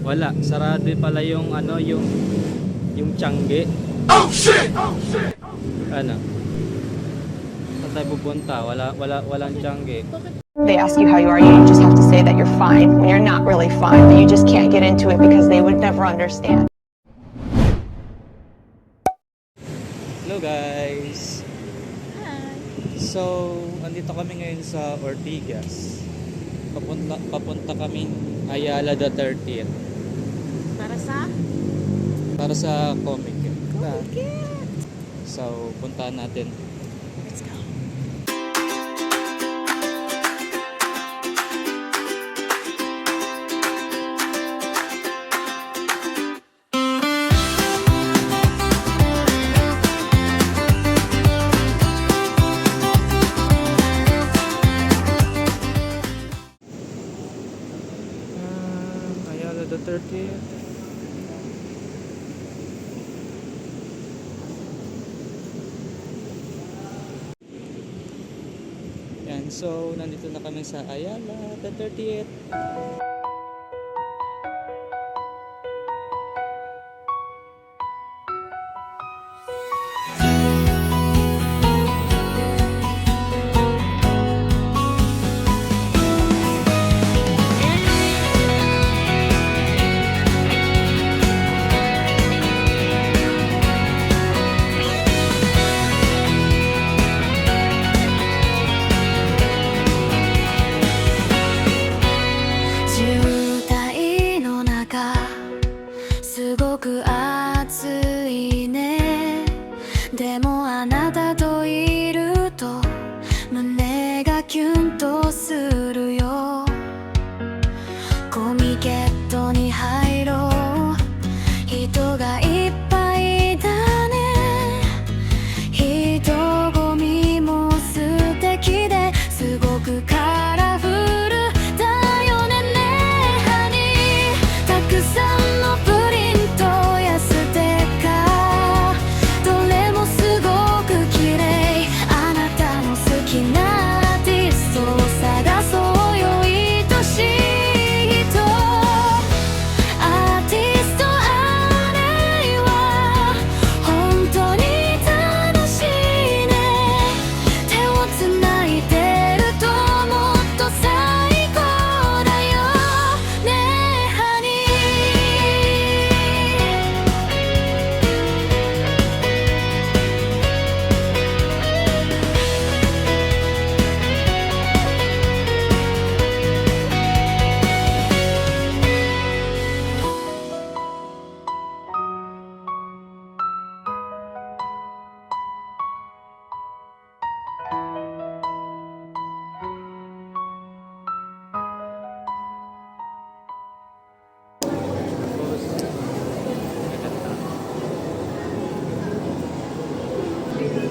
Wala, sarado pala yung ano, yung Tiangge. Oh shit! Oh shit! Ano? Saan tayo pupunta? Walang Tiangge. They ask you how you are, you just have to say that you're fine when you're not really fine, but you just can't get into it because they would never understand. Hello guys! Hi! So, andito kami ngayon sa Ortigas. Papunta kami Ayala the 30th. Para sa Comic. Comiket! So, puntahan natin. Let's go! Ayala the 30th. Yan, so nandito na kami sa Ayala the 30th.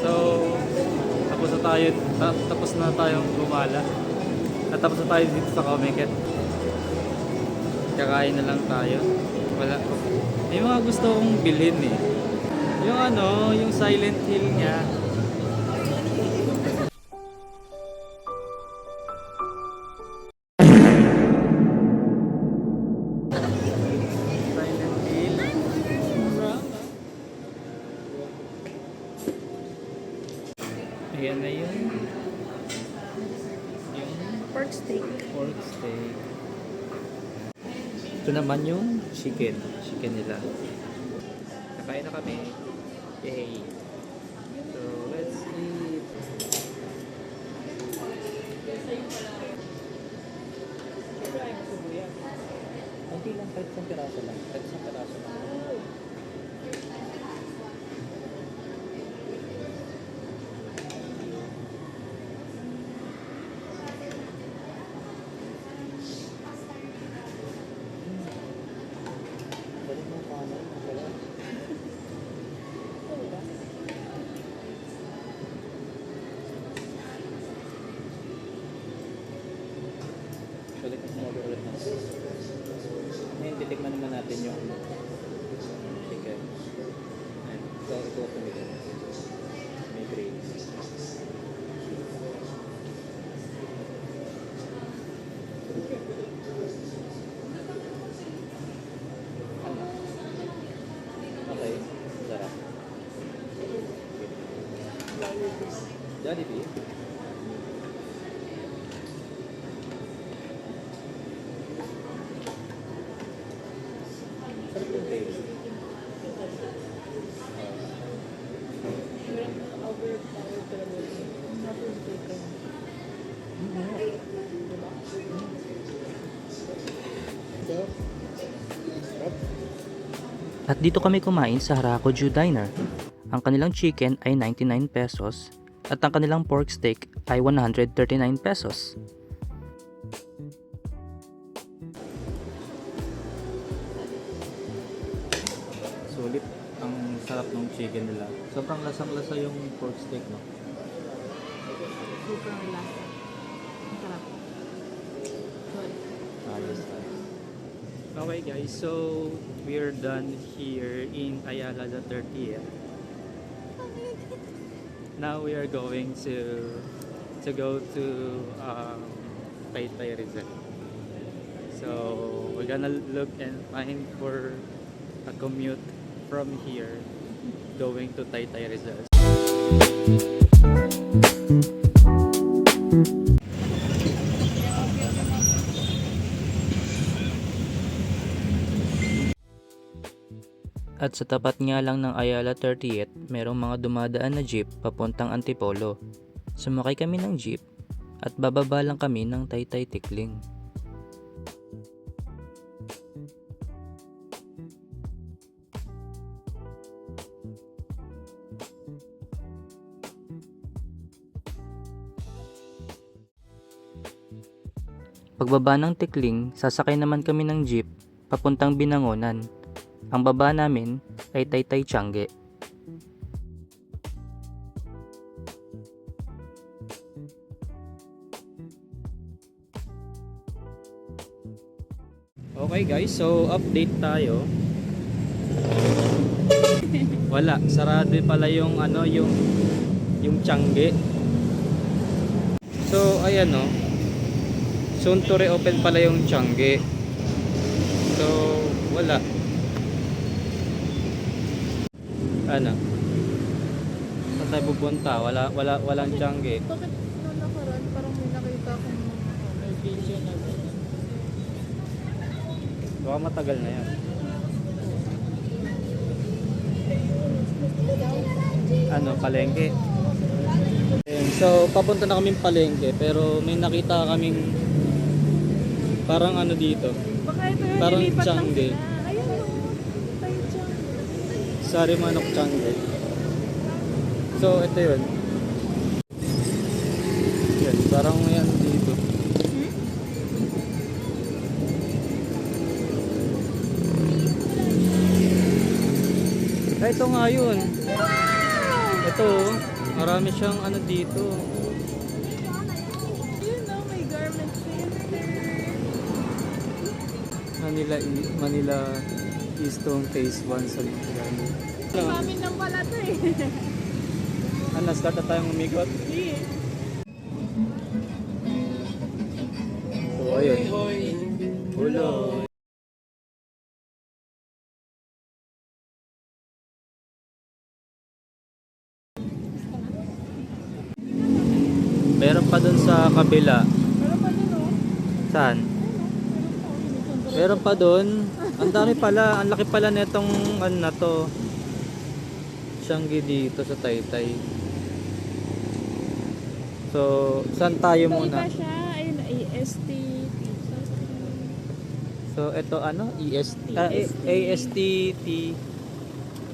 So, tapos na tayong gumala. Tapos na tayo dito sa Comiket. Kakain na lang tayo. Wala. May mga gusto kong bilhin eh. Yung ano, yung Silent Hill niya. Silent Hill. Ayan na yun. Yung Pork steak. pork steak. Ito naman yung chicken. Chicken nila. Nakain na kami. Yay! So, let's eat. Kunti lang, kahit isang piraso lang. Kahit isang piraso lang. Balik mo pa na. Wala. Balik mo sinabi ulit na. Ngayon, titikman naman natin yung chicken. Ayan. Ito ako nito. May gravy. Jollibee. Sarap yung taste. At dito kami kumain sa Harakoju Diner. Ang kanilang chicken ay 99 pesos at ang kanilang pork steak ay 139 pesos. Sulit. Ang sarap ng chicken nila. Sobrang lasang-lasa yung pork steak, no? Super lasa. Ang sarap. Good. Ayos. Okay guys, so we're done here in Ayala the 30th. Now we are going to go to Taytay Rizal. So we're gonna look and find for a commute from here going to Taytay Rizal. At sa tapat nga lang ng Ayala 30th, merong mga dumadaan na jeep papuntang Antipolo. Sumakay kami ng jeep at bababa lang kami ng Taytay Tikling. Pagbaba ng Tikling, sasakay naman kami ng jeep papuntang Binangonan. Ang baba namin ay Taytay Tiangge. Okay guys, so update tayo. Wala, sarado pala yung yung Tiangge. So ayan no. Soon to reopen pala yung Tiangge. So wala. Ano? Saan tayo pupunta? Walang Tiangge. Bakit nung nakaraan parang may nakita akong mga video na Baka matagal na yan. Ano, palengke? Ayun, so, papunta na kaming palengke pero may nakita kaming parang ano dito. baka ito yung Parang nilipat lang Tiangge. sila. Ayun o. Tayo Tiangge. Sari Manok Tiangge. So, ito yun. Yan, parang may ano dito. Ay, ito nga yun. Ito, marami siyang ano dito. Ayun o, may garment center. Manila Keystone Phase 1 sa Lugano. Sa amin lang pala ito eh. Ano, start na tayong umikot? Yes. So, ayun. Ulo. Meron pa dun sa kabila. Pero pa din o. Saan? Meron pa dun. Ang dami pala. Ang laki pala netong ano na to. Tiangge dito sa Taytay. So, saan tayo muna? Iba siya. Ayun, AST. So, ito ano? EST. ASTT.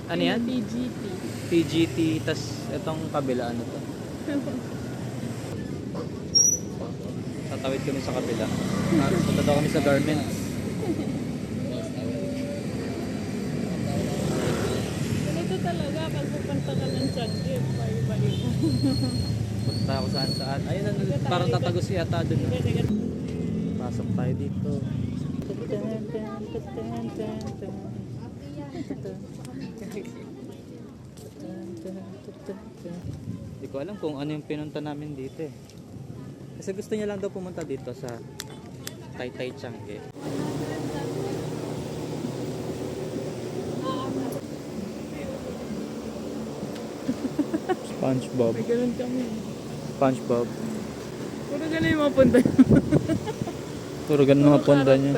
Ano yan? PGT. PGT. Tas itong kabila ano to? Tatawid kami sa kabila. Punta daw kami sa garments. Ganito talaga pag pupunta ka ng Tiangge. Bye-bye. Punta ako saan. Ayun, parang tatagos yata dun. Teka. Pasok tayo dito. Hindi ko alam kung ano yung pinunta namin dito eh. Kasi gusto niya lang daw pumunta dito sa Taytay Tiangge. SpongeBob. May ganun kami. SpongeBob. Puro ganun yung mga punta. Puro ganun mga ponda niya.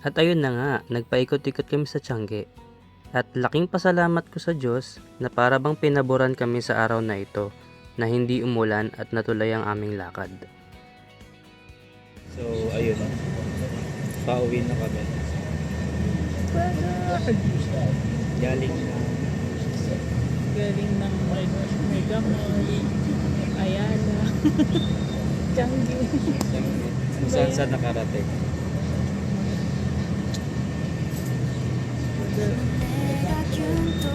At ayun na nga, nagpaikot-ikot kami sa Tiangge. At laking pasalamat ko sa Diyos na para bang pinaboran kami sa araw na ito na hindi umulan at natuloy ang aming lakad. So, ayun na. Pauwi na kami. Galing na. Galing ng Mega Mall, Ayala, Changi. Kung saan saan nakarating. 내가 준 또